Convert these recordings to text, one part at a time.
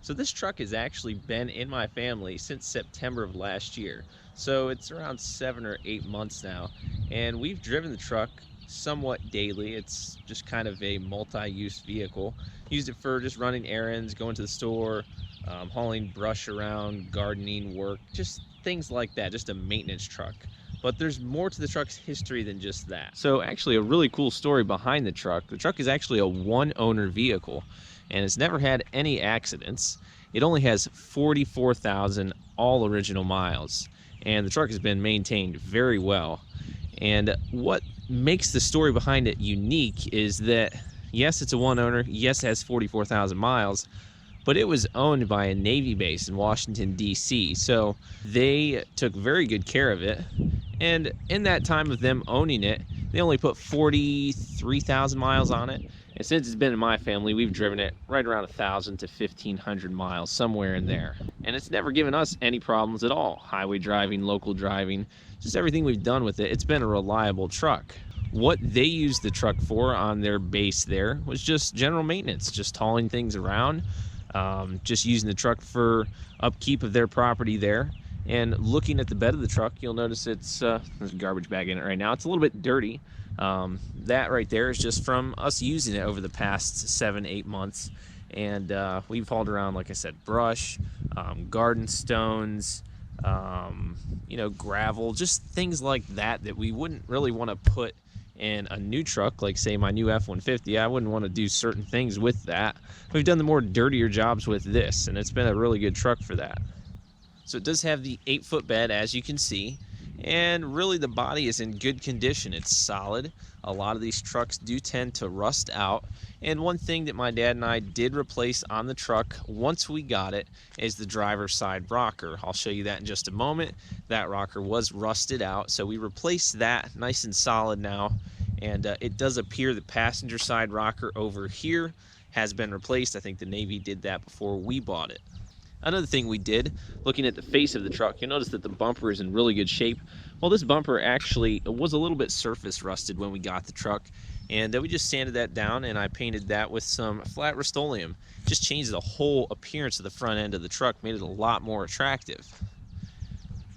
So this truck has actually been in my family since September of last year. So it's around 7 or 8 months now. And we've driven the truck somewhat daily. It's just kind of a multi-use vehicle. Used it for just running errands, going to the store, hauling brush around, gardening work, just things like that, just a maintenance truck. But there's more to the truck's history than just that. So actually a really cool story behind the truck. The truck is actually a one-owner vehicle and it's never had any accidents. It only has 44,000 all original miles, and the truck has been maintained very well. And what makes the story behind it unique is that, yes, it's a one owner, yes, it has 44,000 miles, but it was owned by a Navy base in Washington, D.C. So they took very good care of it. And in that time of them owning it, they only put 43,000 miles on it. And since it's been in my family, we've driven it right around 1,000 to 1,500 miles, somewhere in there. And it's never given us any problems at all. Highway driving, local driving, just everything we've done with it, it's been a reliable truck. What they used the truck for on their base there was just general maintenance, just hauling things around, just using the truck for upkeep of their property there. And looking at the bed of the truck, you'll notice there's a garbage bag in it right now. It's a little bit dirty. That right there is just from us using it over the past 7-8 months. And we've hauled around, like I said, brush, garden stones, gravel, just things like that that we wouldn't really want to put in a new truck, like say my new F-150. I wouldn't want to do certain things with that. We've done the more dirtier jobs with this, and it's been a really good truck for that. So it does have the 8-foot bed, as you can see, and really the body is in good condition. It's solid. A lot of these trucks do tend to rust out, and one thing that my dad and I did replace on the truck once we got it is the driver's side rocker. I'll show you that in just a moment. That rocker was rusted out, so we replaced that, nice and solid now, and it does appear the passenger side rocker over here has been replaced. I think the Navy did that before we bought it. Another thing we did, looking at the face of the truck, you'll notice that the bumper is in really good shape. Well, this bumper actually was a little bit surface rusted when we got the truck, and we just sanded that down, and I painted that with some flat Rust-Oleum. Just changed the whole appearance of the front end of the truck, made it a lot more attractive.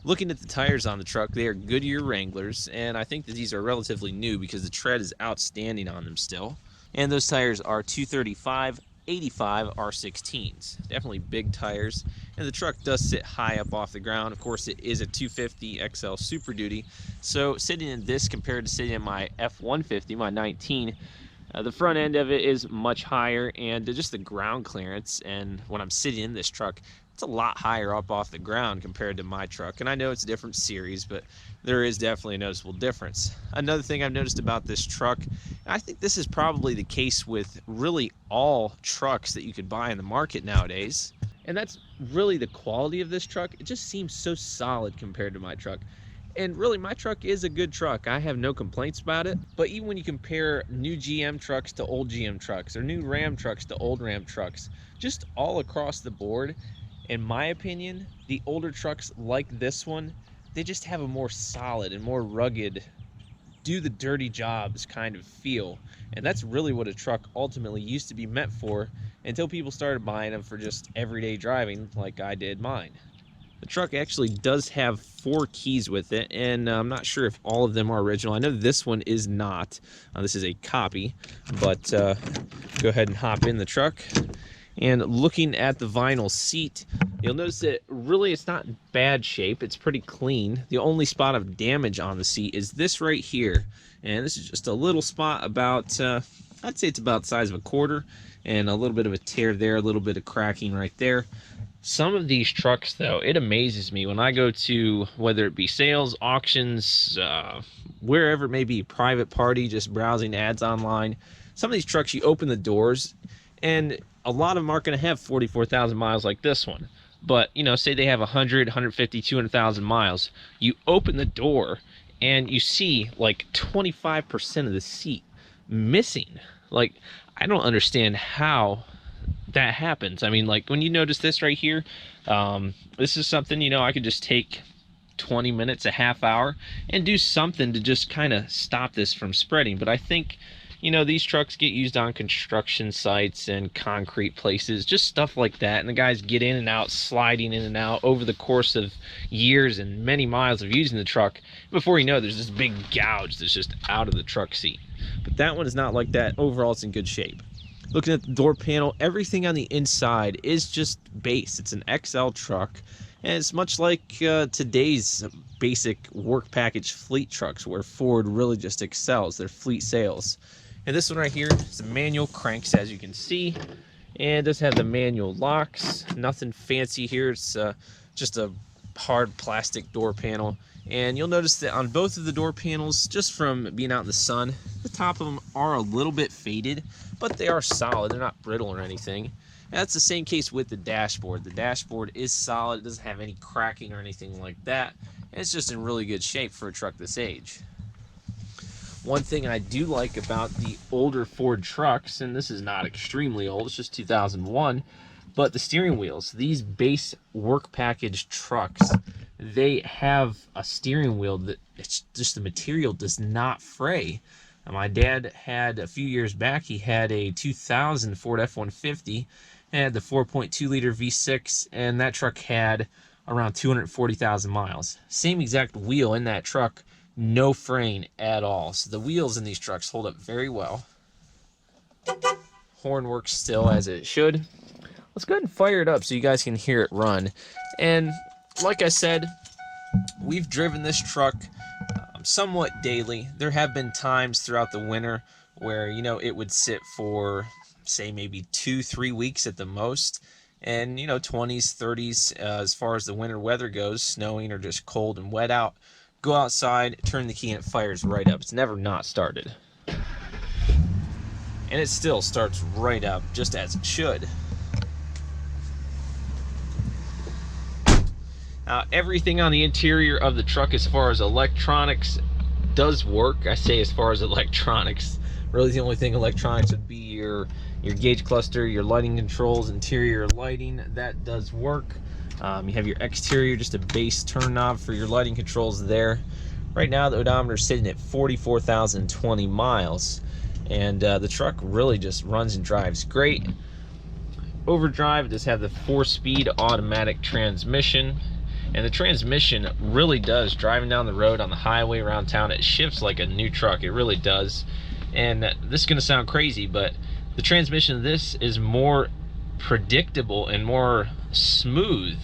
Looking at the tires on the truck, they are Goodyear Wranglers, and I think that these are relatively new because the tread is outstanding on them still. And those tires are 235 85 R16s. Definitely big tires, and the truck does sit high up off the ground. Of course, it is a 250 XL Super Duty, so sitting in this compared to sitting in my F150, my 19, the front end of it is much higher, and just the ground clearance, and when I'm sitting in this truck, it's a lot higher up off the ground compared to my truck. And I know it's a different series, but there is definitely a noticeable difference. Another thing I've noticed about this truck, and I think this is probably the case with really all trucks that you could buy in the market nowadays, and that's really the quality of this truck. It just seems so solid compared to my truck. And really, my truck is a good truck. I have no complaints about it. But even when you compare new GM trucks to old GM trucks, or new Ram trucks to old Ram trucks, just all across the board, in my opinion, the older trucks like this one, they just have a more solid and more rugged, do the dirty jobs kind of feel. And that's really what a truck ultimately used to be meant for, until people started buying them for just everyday driving like I did mine. The truck actually does have 4 keys with it, and I'm not sure if all of them are original. I know this one is not. This is a copy, but go ahead and hop in the truck. And looking at the vinyl seat, you'll notice that really it's not in bad shape. It's pretty clean. The only spot of damage on the seat is this right here. And this is just a little spot about, I'd say it's about the size of a quarter, and a little bit of a tear there, a little bit of cracking right there. Some of these trucks, though, it amazes me when I go to, whether it be sales, auctions, wherever it may be, private party, just browsing ads online. Some of these trucks, you open the doors, and a lot of them aren't going to have 44,000 miles like this one. But, you know, say they have 100, 150, 200,000 miles. You open the door, and you see, like, 25% of the seat missing. Like, I don't understand how that happens. I mean, like, when you notice this right here, this is something, you know, I could just take 20 minutes, a half hour, and do something to just kind of stop this from spreading. But I think, you know, these trucks get used on construction sites and concrete places, just stuff like that. And the guys get in and out, sliding in and out over the course of years and many miles of using the truck. Before you know, there's this big gouge that's just out of the truck seat. But that one is not like that. Overall, it's in good shape. Looking at the door panel, everything on the inside is just base. It's an XL truck, and it's much like today's basic work package fleet trucks, where Ford really just excels their fleet sales. And this one right here is a manual cranks, as you can see, and it does have the manual locks. Nothing fancy here. It's just a hard plastic door panel. And you'll notice that on both of the door panels, just from being out in the sun, the top of them are a little bit faded, but they are solid. They're not brittle or anything. And that's the same case with the dashboard. The dashboard is solid. It doesn't have any cracking or anything like that. And it's just in really good shape for a truck this age. One thing I do like about the older Ford trucks, and this is not extremely old, it's just 2001, but the steering wheels, these base work package trucks, they have a steering wheel that it's just the material does not fray. My dad had a few years back, he had a 2000 Ford F-150, and had the 4.2 liter V6, and that truck had around 240,000 miles. Same exact wheel in that truck, no fraying at all. So the wheels in these trucks hold up very well. Horn works still as it should. Let's go ahead and fire it up so you guys can hear it run. And like I said, we've driven this truck somewhat daily. There have been times throughout the winter where, you know, it would sit for, say, maybe 2-3 weeks at the most. And, you know, 20s, 30s, as far as the winter weather goes, snowing or just cold and wet out. Go outside, turn the key, and it fires right up. It's never not started. And it still starts right up, just as it should. Everything on the interior of the truck as far as electronics does work. I say as far as electronics. Really the only thing electronics would be your gauge cluster, your lighting controls, interior lighting. That does work. You have your exterior, just a base turn knob for your lighting controls there. Right now the odometer is sitting at 44,020 miles, and the truck really just runs and drives great. Overdrive does have the 4-speed automatic transmission, and the transmission really does, driving down the road on the highway around town, it shifts like a new truck. It really does. And this is going to sound crazy, but the transmission of this is more predictable and more smooth.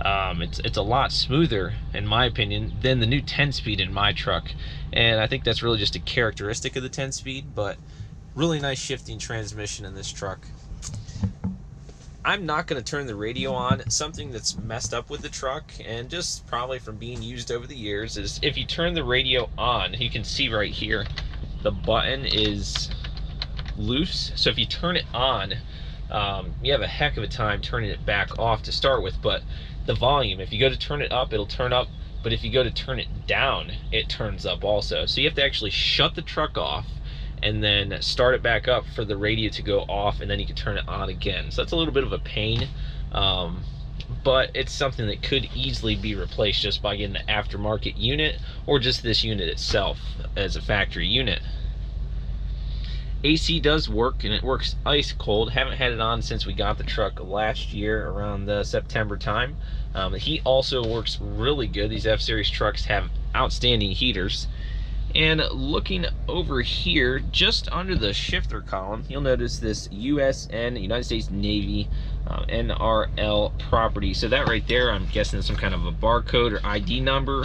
It's a lot smoother, in my opinion, than the new 10-speed in my truck. And I think that's really just a characteristic of the 10-speed, but really nice shifting transmission in this truck. I'm not going to turn the radio on. Something that's messed up with the truck, and just probably from being used over the years, is if you turn the radio on, you can see right here, the button is loose. So if you turn it on, you have a heck of a time turning it back off to start with. But the volume, if you go to turn it up, it'll turn up, but if you go to turn it down, it turns up also. So you have to actually shut the truck off and then start it back up for the radio to go off, and then you can turn it on again. So that's a little bit of a pain, but it's something that could easily be replaced just by getting the aftermarket unit, or just this unit itself as a factory unit. AC does work, and it works ice cold. Haven't had it on since we got the truck last year around the September time. The heat also works really good. These F-Series trucks have outstanding heaters. And looking over here, just under the shifter column, you'll notice this USN, United States Navy, NRL property. So that right there, I'm guessing is some kind of a barcode or ID number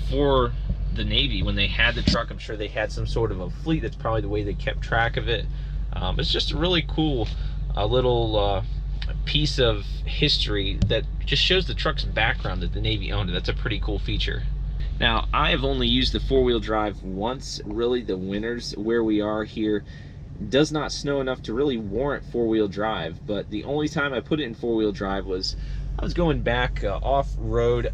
for the Navy. When they had the truck, I'm sure they had some sort of a fleet. That's probably the way they kept track of it. It's just a really cool little piece of history that just shows the truck's background, that the Navy owned it. That's a pretty cool feature. Now, I have only used the four-wheel drive once. Really, the winters where we are here does not snow enough to really warrant four-wheel drive, but the only time I put it in four-wheel drive was I was going back off-road,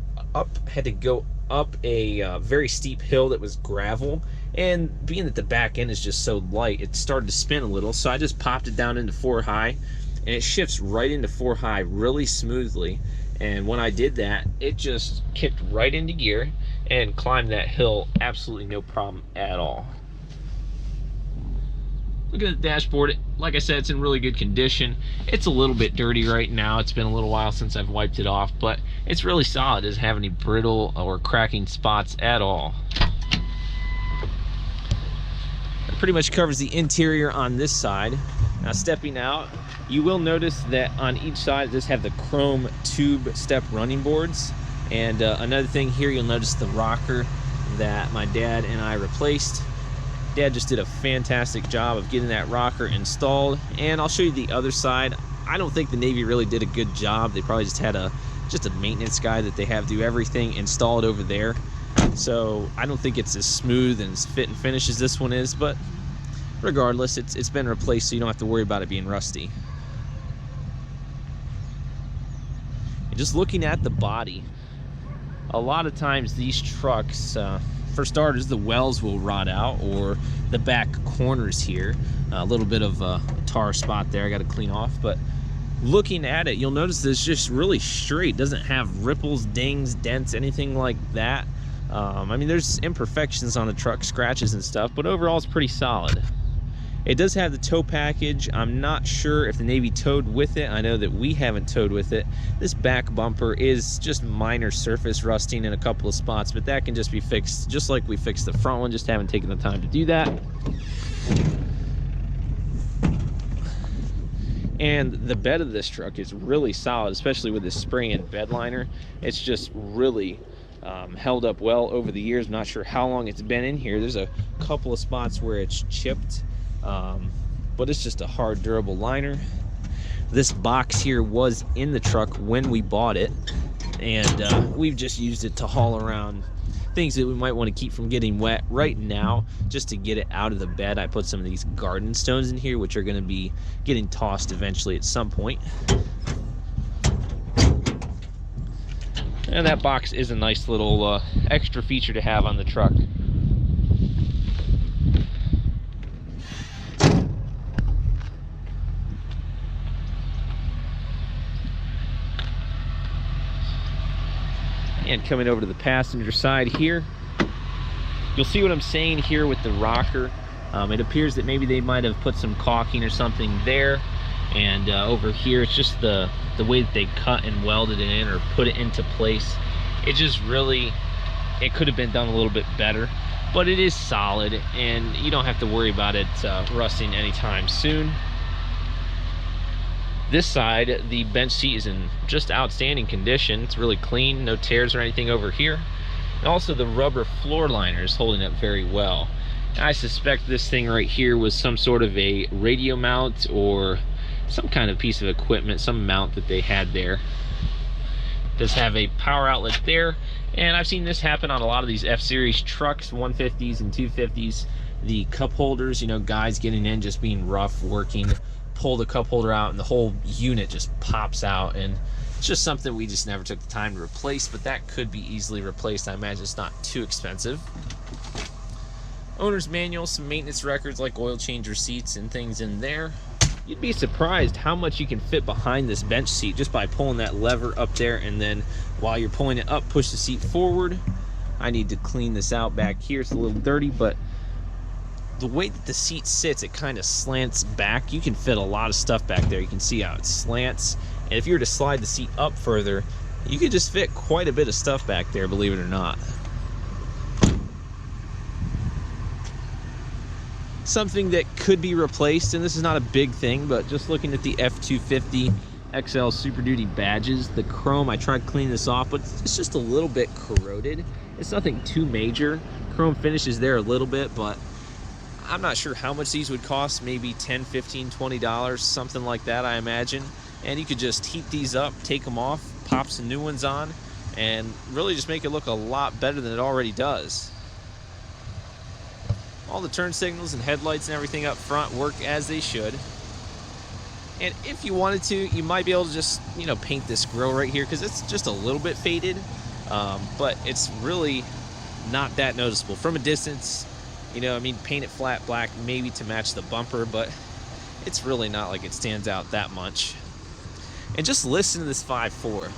had to go up a very steep hill that was gravel, and being that the back end is just so light, it started to spin a little, so I just popped it down into 4-high, and it shifts right into 4-high really smoothly. And when I did that, it just kicked right into gear and climbed that hill absolutely no problem at all. Look at the dashboard. Like I said, it's in really good condition. It's a little bit dirty right now. It's been a little while since I've wiped it off, but it's really solid. It doesn't have any brittle or cracking spots at all. That pretty much covers the interior on this side. Now stepping out, you will notice that on each side it does have the chrome tube step running boards. And another thing here, you'll notice the rocker that my dad and I replaced. Dad just did a fantastic job of getting that rocker installed, and I'll show you the other side. I don't think the Navy really did a good job. They probably just had a maintenance guy that they have do everything installed over there. So I don't think it's as smooth and as fit and finish as this one is, but regardless, it's been replaced, so you don't have to worry about it being rusty. And just looking at the body, a lot of times these trucks, for starters, the wells will rot out, or the back corners here. A little bit of a tar spot there I got to clean off, but looking at it, you'll notice it's just really straight. Doesn't have ripples, dings, dents, anything like that. I mean, there's imperfections on the truck, scratches and stuff, but overall it's pretty solid. It does have the tow package. I'm not sure if the Navy towed with it. I know that we haven't towed with it. This back bumper is just minor surface rusting in a couple of spots, but that can just be fixed just like we fixed the front one. Just haven't taken the time to do that. And the bed of this truck is really solid, especially with this spray-in bed liner. It's just really held up well over the years. I'm not sure how long it's been in here. There's a couple of spots where it's chipped, but it's just a hard, durable liner. This box here was in the truck when we bought it, and we've just used it to haul around things that we might want to keep from getting wet. Right now, just to get it out of the bed, I put some of these garden stones in here, which are going to be getting tossed eventually at some point. And that box is a nice little extra feature to have on the truck. And coming over to the passenger side here, you'll see what I'm saying here with the rocker. It appears that maybe they might have put some caulking or something there, and over here it's just the way that they cut and welded it in or put it into place. It just really, it could have been done a little bit better, but it is solid and you don't have to worry about it rusting anytime soon. This side, the bench seat is in just outstanding condition. It's really clean, no tears or anything over here. And also the rubber floor liner is holding up very well. I suspect this thing right here was some sort of a radio mount or some kind of piece of equipment, some mount that they had there. It does have a power outlet there, and I've seen this happen on a lot of these F-Series trucks, 150s and 250s. The cup holders, you know, guys getting in, just being rough, working, pull the cup holder out and the whole unit just pops out, and it's just something we just never took the time to replace, but that could be easily replaced. I imagine it's not too expensive. Owner's manual, some maintenance records like oil change receipts and things in there. You'd be surprised how much you can fit behind this bench seat just by pulling that lever up there, and then while you're pulling it up, push the seat forward. I need to clean this out back here. It's a little dirty, but the way that the seat sits, it kind of slants back. You can fit a lot of stuff back there. You can see how it slants, and if you were to slide the seat up further, you could just fit quite a bit of stuff back there, believe it or not. Something that could be replaced, and this is not a big thing, but just looking at the F250 XL Super Duty badges, the chrome, I tried cleaning this off, but it's just a little bit corroded. It's nothing too major. Chrome finishes there a little bit, but I'm not sure how much these would cost, maybe $10, $15, $20, something like that, I imagine. And you could just heat these up, take them off, pop some new ones on, and really just make it look a lot better than it already does. All the turn signals and headlights and everything up front work as they should. And if you wanted to, you might be able to just, you know, paint this grille right here, because it's just a little bit faded, but it's really not that noticeable. From a distance, you know, I mean, paint it flat black maybe to match the bumper, but it's really not like it stands out that much. And just listen to this 5.4.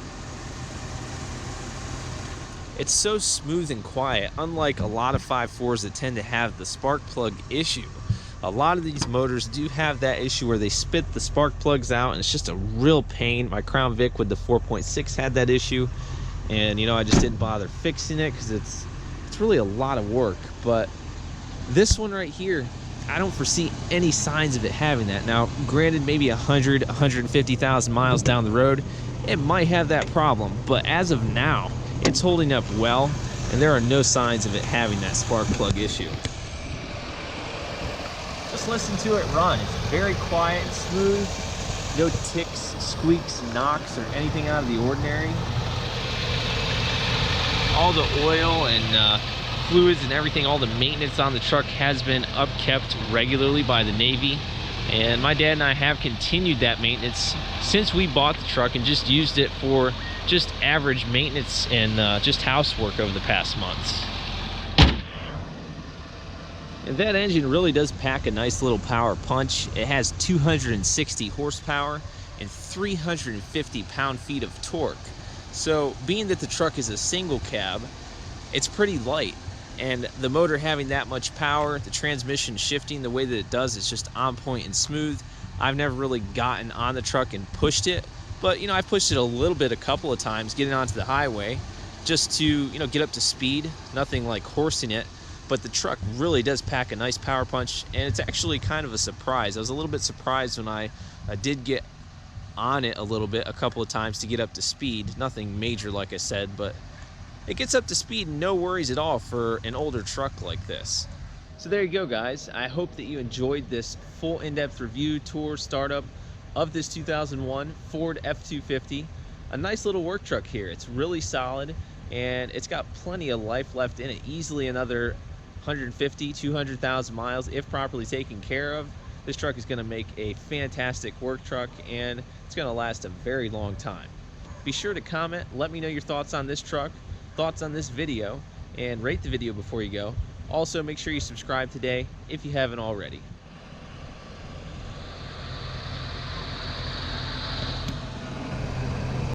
It's so smooth and quiet, unlike a lot of 5.4s that tend to have the spark plug issue. A lot of these motors do have that issue where they spit the spark plugs out, and it's just a real pain. My Crown Vic with the 4.6 had that issue, and you know, I just didn't bother fixing it because it's really a lot of work. But this one right here, I don't foresee any signs of it having that. Now, granted, maybe 150,000 miles down the road, it might have that problem, but as of now, it's holding up well, and there are no signs of it having that spark plug issue. Just listen to it run. It's very quiet and smooth. No ticks, squeaks, knocks, or anything out of the ordinary. All the oil and fluids and everything, all the maintenance on the truck has been upkept regularly by the Navy. And my dad and I have continued that maintenance since we bought the truck and just used it for just average maintenance and just housework over the past months. And that engine really does pack a nice little power punch. It has 260 horsepower and 350 pound-feet of torque. So being that the truck is a single cab, it's pretty light. And the motor having that much power, the transmission shifting the way that it does, is just on point and smooth. I've never really gotten on the truck and pushed it, but you know, I pushed it a little bit a couple of times getting onto the highway just to, you know, get up to speed. Nothing like horsing it. But the truck really does pack a nice power punch, and it's actually kind of a surprise. I was a little bit surprised when I did get on it a little bit, a couple of times to get up to speed. Nothing major, like I said, but it gets up to speed, no worries at all for an older truck like this. So there you go, guys. I hope that you enjoyed this full in-depth review, tour, startup of this 2001 Ford F250. A nice little work truck here. It's really solid, and it's got plenty of life left in it. Easily another 150, 200,000 miles if properly taken care of. This truck is going to make a fantastic work truck, and it's going to last a very long time. Be sure to comment, let me know your thoughts on this truck, thoughts on this video, and rate the video before you go. Also, make sure you subscribe today if you haven't already.